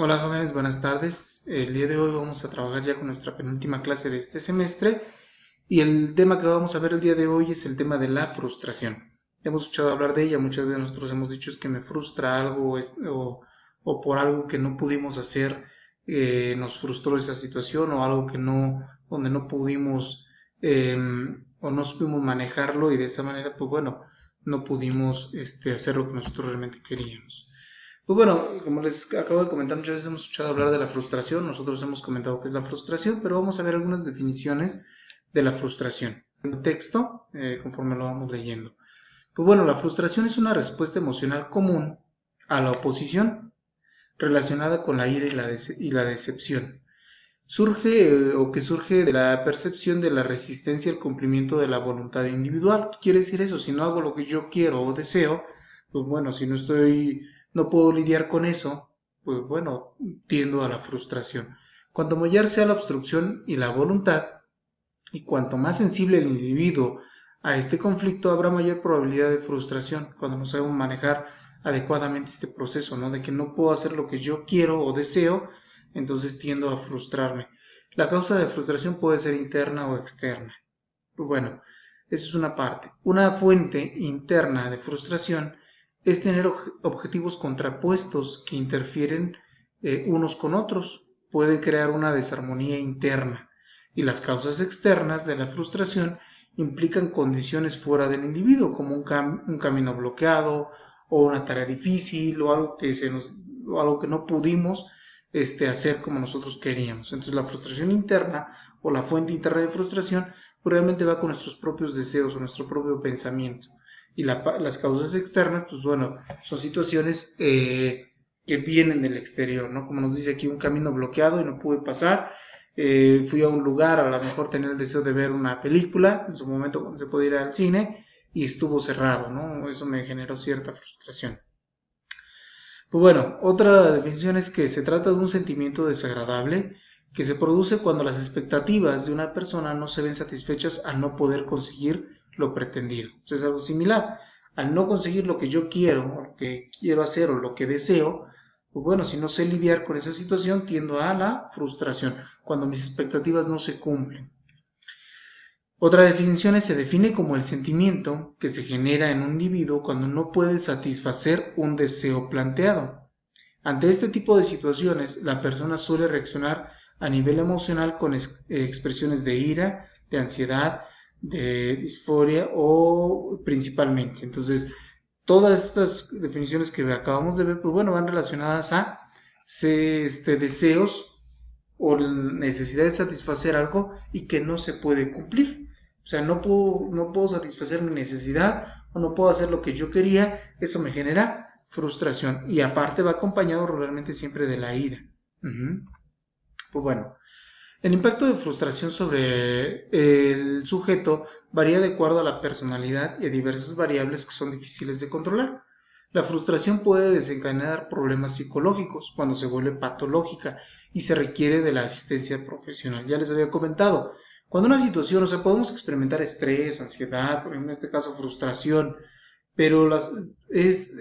Hola jóvenes, buenas tardes. El día de hoy vamos a trabajar ya con nuestra penúltima clase de este semestre y el tema que vamos a ver el día de hoy es el tema de la frustración. Hemos escuchado hablar de ella, muchas veces nosotros hemos dicho es que me frustra algo o por algo que no pudimos hacer, nos frustró esa situación o algo que no, donde no pudimos o no supimos manejarlo y de esa manera pues bueno, no pudimos hacer lo que nosotros realmente queríamos. Pues bueno, como les acabo de comentar, muchas veces hemos escuchado hablar de la frustración, nosotros hemos comentado qué es la frustración, pero vamos a ver algunas definiciones de la frustración. El texto, conforme lo vamos leyendo. Pues bueno, la frustración es una respuesta emocional común a la oposición relacionada con la ira y la decepción. Surge o que surge de la percepción de la resistencia al cumplimiento de la voluntad individual. ¿Qué quiere decir eso? Si no hago lo que yo quiero o deseo, pues bueno, si no puedo lidiar con eso, pues bueno, tiendo a la frustración. Cuanto mayor sea la obstrucción y la voluntad, y cuanto más sensible el individuo a este conflicto, habrá mayor probabilidad de frustración cuando no sabemos manejar adecuadamente este proceso, ¿no? De que no puedo hacer lo que yo quiero o deseo, entonces tiendo a frustrarme. La causa de frustración puede ser interna o externa. Pues bueno, esa es una parte. Una fuente interna de frustración es tener objetivos contrapuestos que interfieren unos con otros. Puede crear una desarmonía interna. Y las causas externas de la frustración implican condiciones fuera del individuo, como un camino bloqueado o una tarea difícil o algo que no pudimos hacer como nosotros queríamos. Entonces la frustración interna o la fuente interna de frustración pues realmente va con nuestros propios deseos o nuestro propio pensamiento. Y las causas externas, pues bueno, son situaciones que vienen del exterior, ¿no? Como nos dice aquí, un camino bloqueado y no pude pasar. Fui a un lugar, a lo mejor tenía el deseo de ver una película, en su momento cuando se podía ir al cine, y estuvo cerrado, ¿no? Eso me generó cierta frustración. Pues bueno, otra definición es que se trata de un sentimiento desagradable que se produce cuando las expectativas de una persona no se ven satisfechas al no poder conseguir lo pretendido. Es algo similar. Al no conseguir lo que yo quiero, o lo que quiero hacer o lo que deseo, pues bueno, si no sé lidiar con esa situación, tiendo a la frustración, cuando mis expectativas no se cumplen. Otra definición se define como el sentimiento que se genera en un individuo cuando no puede satisfacer un deseo planteado. Ante este tipo de situaciones, la persona suele reaccionar a nivel emocional con expresiones de ira, de ansiedad, de disforia o principalmente. Entonces, todas estas definiciones que acabamos de ver, pues bueno, van relacionadas a deseos o necesidad de satisfacer algo y que no se puede cumplir. O sea, no puedo satisfacer mi necesidad o no puedo hacer lo que yo quería, eso me genera frustración y aparte va acompañado realmente siempre de la ira. Pues bueno, el impacto de frustración sobre el sujeto varía de acuerdo a la personalidad y a diversas variables que son difíciles de controlar. La frustración puede desencadenar problemas psicológicos cuando se vuelve patológica y se requiere de la asistencia profesional. Ya les había comentado, cuando una situación, o sea, podemos experimentar estrés, ansiedad, en este caso frustración, pero es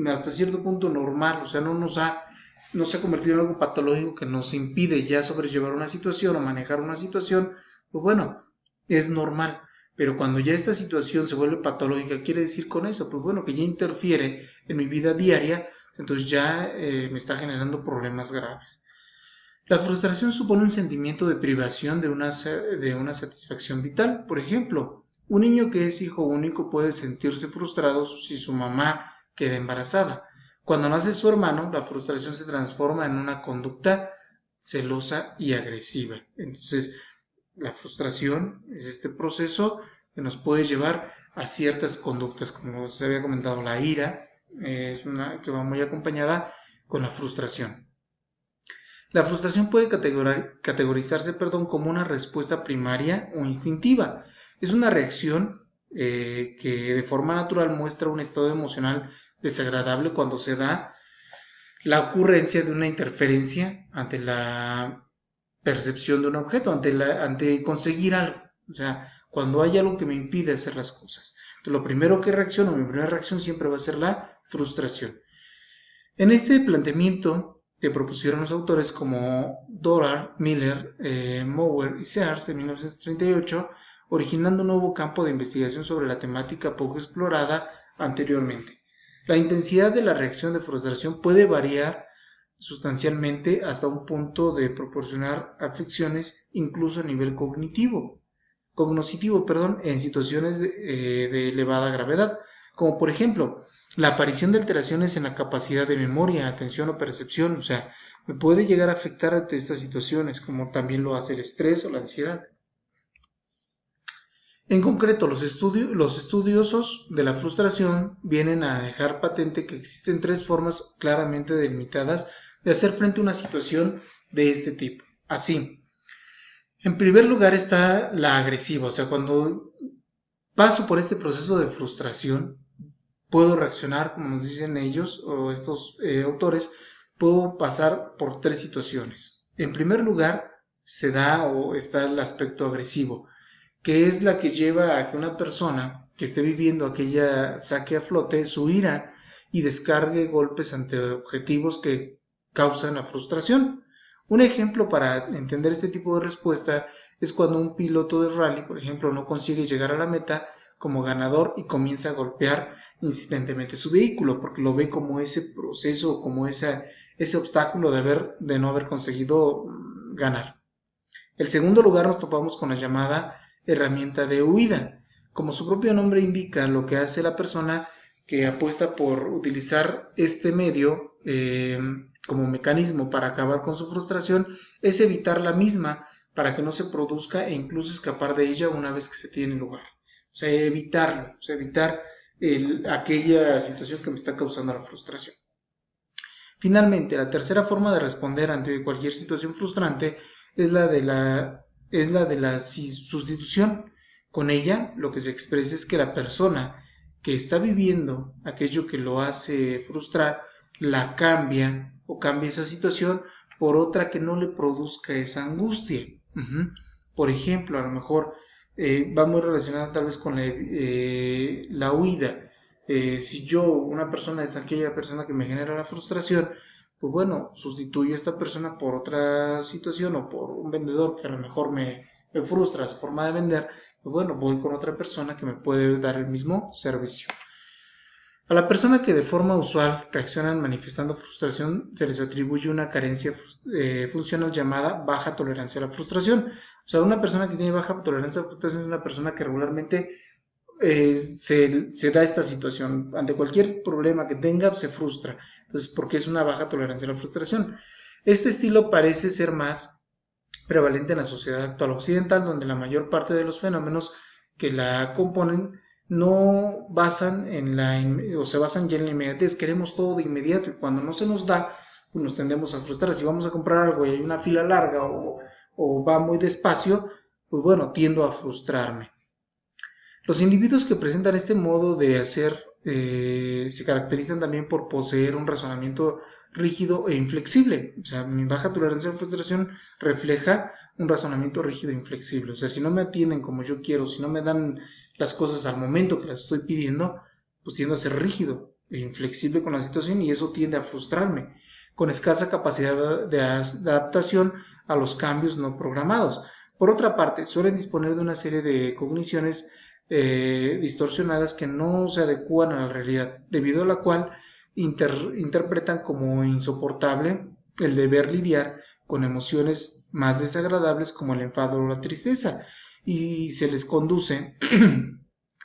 hasta cierto punto normal, o sea, no se ha convertido en algo patológico que nos impide ya sobrellevar una situación o manejar una situación, pues bueno, es normal. Pero cuando ya esta situación se vuelve patológica, ¿quiere decir con eso? Pues bueno, que ya interfiere en mi vida diaria, entonces ya me está generando problemas graves. La frustración supone un sentimiento de privación de una satisfacción vital. Por ejemplo, un niño que es hijo único puede sentirse frustrado si su mamá queda embarazada. Cuando nace su hermano, la frustración se transforma en una conducta celosa y agresiva. Entonces, la frustración es este proceso que nos puede llevar a ciertas conductas, como se había comentado, la ira es una que va muy acompañada con la frustración. La frustración puede categorizarse, como una respuesta primaria o instintiva. Es una reacción que de forma natural muestra un estado emocional desagradable cuando se da la ocurrencia de una interferencia ante la percepción de un objeto, ante conseguir algo. O sea, cuando hay algo que me impide hacer las cosas. Entonces, lo primero que reacciono, mi primera reacción siempre va a ser la frustración. En este planteamiento que propusieron los autores como Doran, Miller, Mower y Sears en 1938, originando un nuevo campo de investigación sobre la temática poco explorada anteriormente. La intensidad de la reacción de frustración puede variar sustancialmente hasta un punto de proporcionar afecciones incluso a nivel cognoscitivo, en situaciones de elevada gravedad, como por ejemplo la aparición de alteraciones en la capacidad de memoria, atención o percepción. O sea, me puede llegar a afectar ante estas situaciones, como también lo hace el estrés o la ansiedad. En concreto, los estudiosos de la frustración vienen a dejar patente que existen tres formas claramente delimitadas de hacer frente a una situación de este tipo. Así, en primer lugar está la agresiva, o sea, cuando paso por este proceso de frustración, puedo reaccionar, como nos dicen ellos o estos autores, puedo pasar por tres situaciones. En primer lugar, se da o está el aspecto agresivo, que es la que lleva a que una persona que esté viviendo aquella saque a flote su ira y descargue golpes ante objetivos que causan la frustración. Un ejemplo para entender este tipo de respuesta es cuando un piloto de rally, por ejemplo, no consigue llegar a la meta como ganador y comienza a golpear insistentemente su vehículo porque lo ve como ese proceso, como ese obstáculo de no haber conseguido ganar. En segundo lugar nos topamos con la llamada herramienta de huida. Como su propio nombre indica, lo que hace la persona que apuesta por utilizar este medio como mecanismo para acabar con su frustración es evitar la misma para que no se produzca e incluso escapar de ella una vez que se tiene lugar. O sea, evitarlo, o sea, evitar aquella situación que me está causando la frustración. Finalmente, la tercera forma de responder ante cualquier situación frustrante es la de la sustitución. Con ella, lo que se expresa es que la persona que está viviendo aquello que lo hace frustrar, la cambia o cambia esa situación por otra que no le produzca esa angustia. Por ejemplo, a lo mejor va muy relacionada tal vez con la huida. Si yo, una persona es aquella persona que me genera la frustración, pues bueno, sustituyo a esta persona por otra situación o por un vendedor que a lo mejor me frustra su forma de vender, pues bueno, voy con otra persona que me puede dar el mismo servicio. A la persona que de forma usual reaccionan manifestando frustración se les atribuye una carencia funcional llamada baja tolerancia a la frustración. O sea, una persona que tiene baja tolerancia a la frustración es una persona que regularmente se da esta situación. Ante cualquier problema que tenga, se frustra. Entonces, porque es una baja tolerancia a la frustración. Este estilo parece ser más prevalente en la sociedad actual occidental, donde la mayor parte de los fenómenos que la componen no basan o se basan ya en la inmediatez. Queremos todo de inmediato y cuando no se nos da, pues nos tendemos a frustrar. Si vamos a comprar algo y hay una fila larga o va muy despacio, pues bueno, tiendo a frustrarme. Los individuos que presentan este modo de hacer se caracterizan también por poseer un razonamiento rígido e inflexible. O sea, mi baja tolerancia a la frustración refleja un razonamiento rígido e inflexible. O sea, si no me atienden como yo quiero, si no me dan las cosas al momento que las estoy pidiendo, pues tiendo a ser rígido e inflexible con la situación y eso tiende a frustrarme, con escasa capacidad de adaptación a los cambios no programados. Por otra parte, suelen disponer de una serie de cogniciones distorsionadas que no se adecúan a la realidad, debido a la cual interpretan como insoportable el deber lidiar con emociones más desagradables como el enfado o la tristeza, y se les conduce,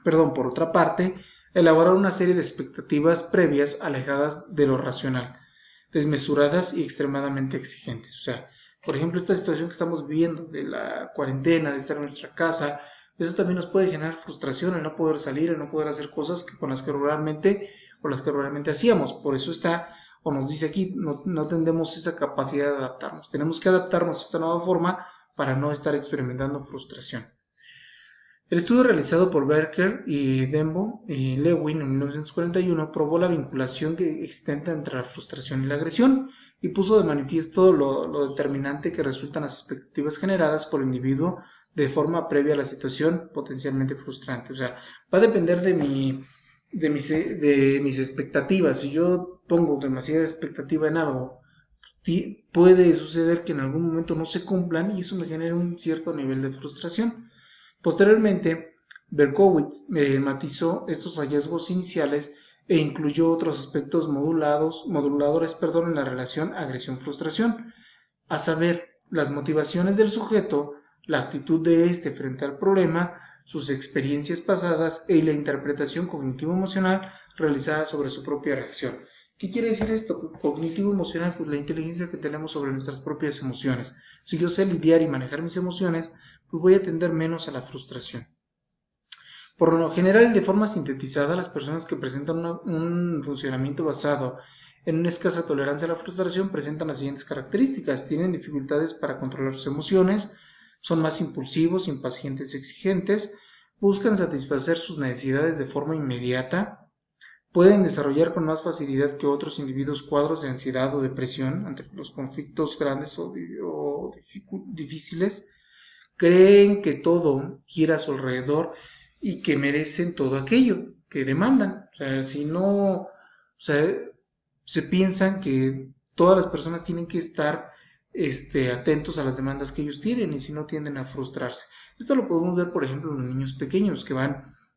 por otra parte, a elaborar una serie de expectativas previas alejadas de lo racional, desmesuradas y extremadamente exigentes. O sea, por ejemplo, esta situación que estamos viviendo de la cuarentena, de estar en nuestra casa, eso también nos puede generar frustración, el no poder salir, el no poder hacer cosas con las que regularmente hacíamos. Por eso está, o nos dice aquí, no tendemos esa capacidad de adaptarnos. Tenemos que adaptarnos a esta nueva forma para no estar experimentando frustración. El estudio realizado por Berker y Dembo y Lewin en 1941 probó la vinculación existente entre la frustración y la agresión y puso de manifiesto lo determinante que resultan las expectativas generadas por el individuo de forma previa a la situación potencialmente frustrante. O sea, va a depender de mis expectativas. Si yo pongo demasiada expectativa en algo, puede suceder que en algún momento no se cumplan y eso me genera un cierto nivel de frustración. Posteriormente, Berkowitz matizó estos hallazgos iniciales e incluyó otros aspectos moduladores en la relación agresión-frustración, a saber, las motivaciones del sujeto, la actitud de éste frente al problema, sus experiencias pasadas y la interpretación cognitivo-emocional realizada sobre su propia reacción. ¿Qué quiere decir esto? Cognitivo-emocional, pues la inteligencia que tenemos sobre nuestras propias emociones. Si yo sé lidiar y manejar mis emociones, pues voy a tender menos a la frustración. Por lo general, de forma sintetizada, las personas que presentan un funcionamiento basado en una escasa tolerancia a la frustración presentan las siguientes características. Tienen dificultades para controlar sus emociones, son más impulsivos, impacientes y exigentes, buscan satisfacer sus necesidades de forma inmediata, pueden desarrollar con más facilidad que otros individuos cuadros de ansiedad o depresión ante los conflictos grandes o difíciles, creen que todo gira a su alrededor y que merecen todo aquello que demandan. O sea, si no, se piensan que todas las personas tienen que estar atentos a las demandas que ellos tienen y si no tienden a frustrarse. Esto lo podemos ver, por ejemplo, en los niños pequeños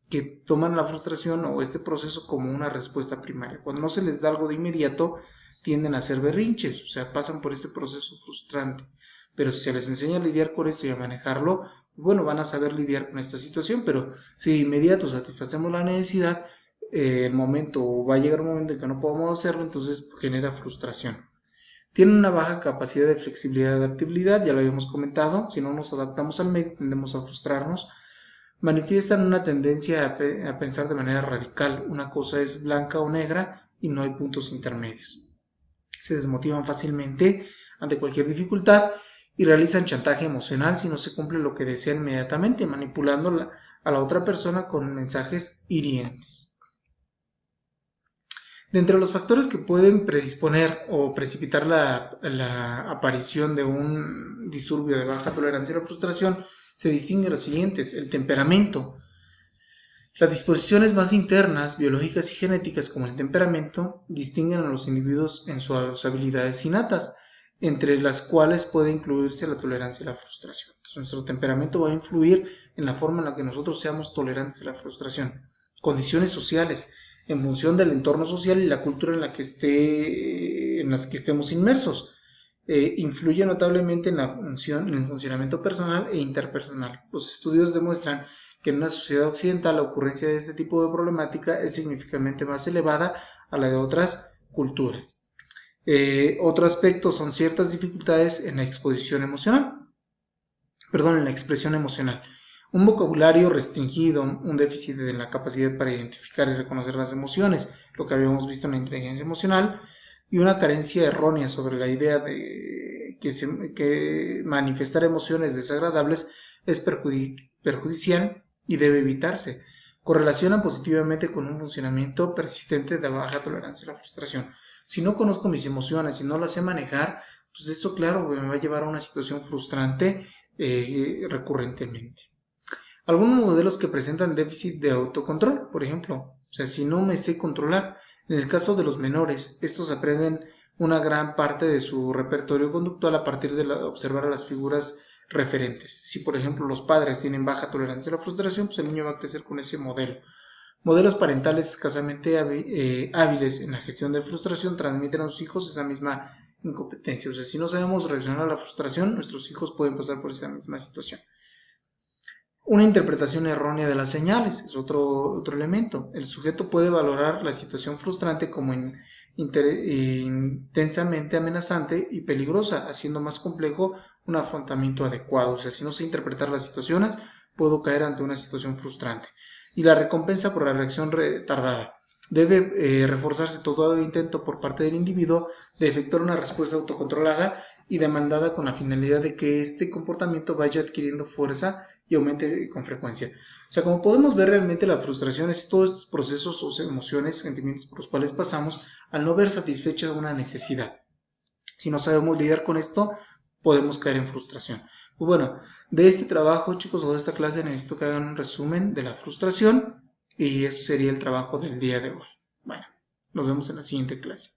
que toman la frustración o este proceso como una respuesta primaria. Cuando no se les da algo de inmediato, tienden a hacer berrinches, o sea, pasan por este proceso frustrante. Pero si se les enseña a lidiar con esto y a manejarlo, bueno, van a saber lidiar con esta situación, pero si de inmediato satisfacemos la necesidad, va a llegar un momento en que no podamos hacerlo, entonces genera frustración. Tienen una baja capacidad de flexibilidad y adaptabilidad, ya lo habíamos comentado, si no nos adaptamos al medio tendemos a frustrarnos. Manifiestan una tendencia a pensar de manera radical, una cosa es blanca o negra y no hay puntos intermedios. Se desmotivan fácilmente ante cualquier dificultad y realizan chantaje emocional si no se cumple lo que desean inmediatamente, manipulando a la otra persona con mensajes hirientes. De entre los factores que pueden predisponer o precipitar la aparición de un disturbio de baja tolerancia a la frustración, se distinguen los siguientes: el temperamento. Las disposiciones más internas, biológicas y genéticas como el temperamento, distinguen a los individuos en sus habilidades innatas, entre las cuales puede incluirse la tolerancia a la frustración. Entonces, nuestro temperamento va a influir en la forma en la que nosotros seamos tolerantes a la frustración. Condiciones sociales, en función del entorno social y la cultura en las que estemos inmersos. Influye notablemente en el funcionamiento personal e interpersonal. Los estudios demuestran que en una sociedad occidental la ocurrencia de este tipo de problemática es significativamente más elevada a la de otras culturas. Otro aspecto son ciertas dificultades en la expresión emocional. Un vocabulario restringido, un déficit en la capacidad para identificar y reconocer las emociones, lo que habíamos visto en la inteligencia emocional, y una carencia errónea sobre la idea de que manifestar emociones desagradables es perjudicial y debe evitarse. Correlacionan positivamente con un funcionamiento persistente de baja tolerancia a la frustración. Si no conozco mis emociones y no las sé manejar, pues eso, claro, me va a llevar a una situación frustrante recurrentemente. Algunos modelos que presentan déficit de autocontrol, por ejemplo, o sea, si no me sé controlar. En el caso de los menores, estos aprenden una gran parte de su repertorio conductual a partir de observar a las figuras referentes. Si, por ejemplo, los padres tienen baja tolerancia a la frustración, pues el niño va a crecer con ese modelo. Modelos parentales escasamente hábiles en la gestión de frustración transmiten a sus hijos esa misma incompetencia. O sea, si no sabemos reaccionar a la frustración, nuestros hijos pueden pasar por esa misma situación. Una interpretación errónea de las señales es otro elemento. El sujeto puede valorar la situación frustrante como intensamente amenazante y peligrosa, haciendo más complejo un afrontamiento adecuado. O sea, si no sé interpretar las situaciones, puedo caer ante una situación frustrante. Y la recompensa por la reacción retardada. Debe reforzarse todo intento por parte del individuo de efectuar una respuesta autocontrolada y demandada con la finalidad de que este comportamiento vaya adquiriendo fuerza y aumente con frecuencia. O sea, como podemos ver, realmente la frustración es todos estos procesos o emociones, sentimientos por los cuales pasamos al no ver satisfecha una necesidad. Si no sabemos lidiar con esto, podemos caer en frustración. Pues bueno, de este trabajo, chicos, o de esta clase necesito que hagan un resumen de la frustración y ese sería el trabajo del día de hoy. Bueno, nos vemos en la siguiente clase.